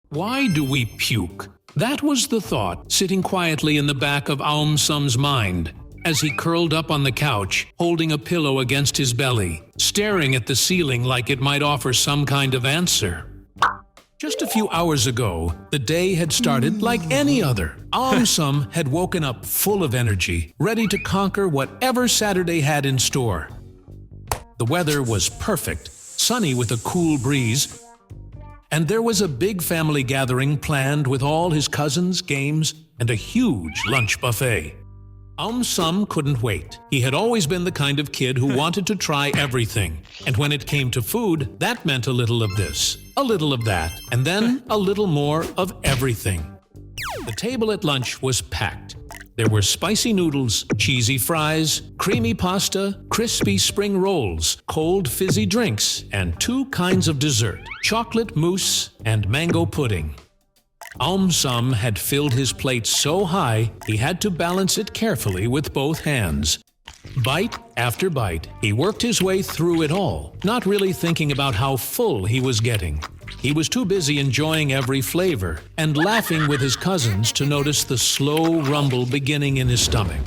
Why do we puke? That was the thought sitting quietly in the back of Aum Sum's mind as he curled up on the couch, holding a pillow against his belly, staring at the ceiling like it might offer some kind of answer. Just a few hours ago, the day had started like any other. Aum Sum had woken up full of energy, ready to conquer whatever Saturday had in store. The weather was perfect, sunny with a cool breeze, and there was a big family gathering planned with all his cousins, games, and a huge lunch buffet. Aum Sum couldn't wait. He had always been the kind of kid who wanted to try everything. And when it came to food, that meant a little of this, a little of that, and then a little more of everything. The table at lunch was packed. There were spicy noodles, cheesy fries, creamy pasta, crispy spring rolls, cold fizzy drinks, and 2 kinds of dessert, chocolate mousse and mango pudding. Aum Sum had filled his plate so high he had to balance it carefully with both hands. Bite after bite, he worked his way through it all, not really thinking about how full he was getting. He was too busy enjoying every flavor and laughing with his cousins to notice the slow rumble beginning in his stomach.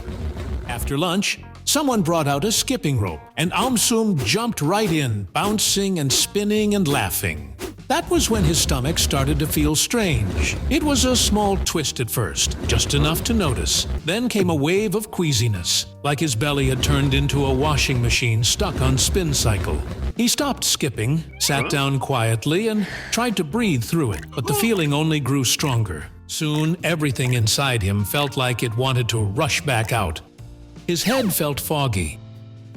After lunch, someone brought out a skipping rope, and Aum Sum jumped right in, bouncing and spinning and laughing. That was when his stomach started to feel strange. It was a small twist at first, just enough to notice. Then came a wave of queasiness, like his belly had turned into a washing machine stuck on spin cycle. He stopped skipping, sat down quietly, and tried to breathe through it, but the feeling only grew stronger. Soon, everything inside him felt like it wanted to rush back out. His head felt foggy,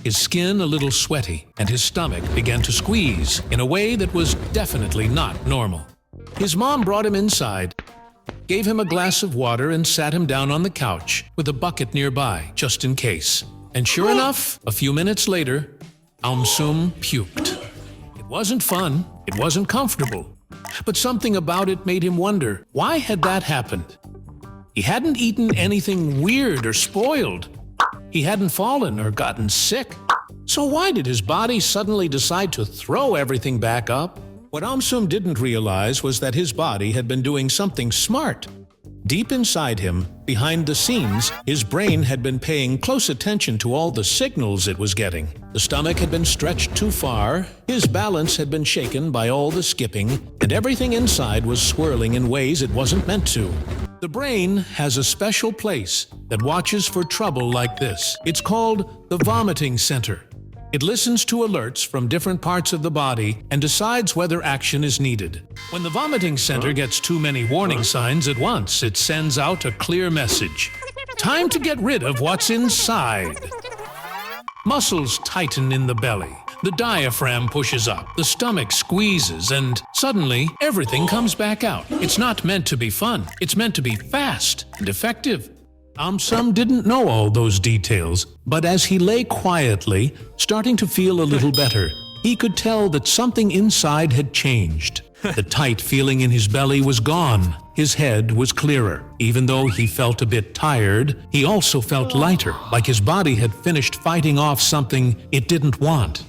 his skin a little sweaty, and his stomach began to squeeze in a way that was definitely not normal. His mom brought him inside, gave him a glass of water, and sat him down on the couch with a bucket nearby, just in case. And sure enough, a few minutes later, Aum Sum puked. It wasn't fun, it wasn't comfortable, but something about it made him wonder, why had that happened? He hadn't eaten anything weird or spoiled. He hadn't fallen or gotten sick. So why did his body suddenly decide to throw everything back up? What Aum Sum didn't realize was that his body had been doing something smart. Deep inside him, behind the scenes, his brain had been paying close attention to all the signals it was getting. The stomach had been stretched too far, his balance had been shaken by all the skipping, and everything inside was swirling in ways it wasn't meant to. The brain has a special place that watches for trouble like this. It's called the vomiting center. It listens to alerts from different parts of the body and decides whether action is needed. When the vomiting center gets too many warning signs at once, it sends out a clear message. Time to get rid of what's inside. Muscles tighten in the belly. The diaphragm pushes up, the stomach squeezes, and suddenly everything comes back out. It's not meant to be fun. It's meant to be fast and effective. Aum Sum didn't know all those details, but as he lay quietly, starting to feel a little better, he could tell that something inside had changed. The tight feeling in his belly was gone. His head was clearer. Even though he felt a bit tired, he also felt lighter, like his body had finished fighting off something it didn't want.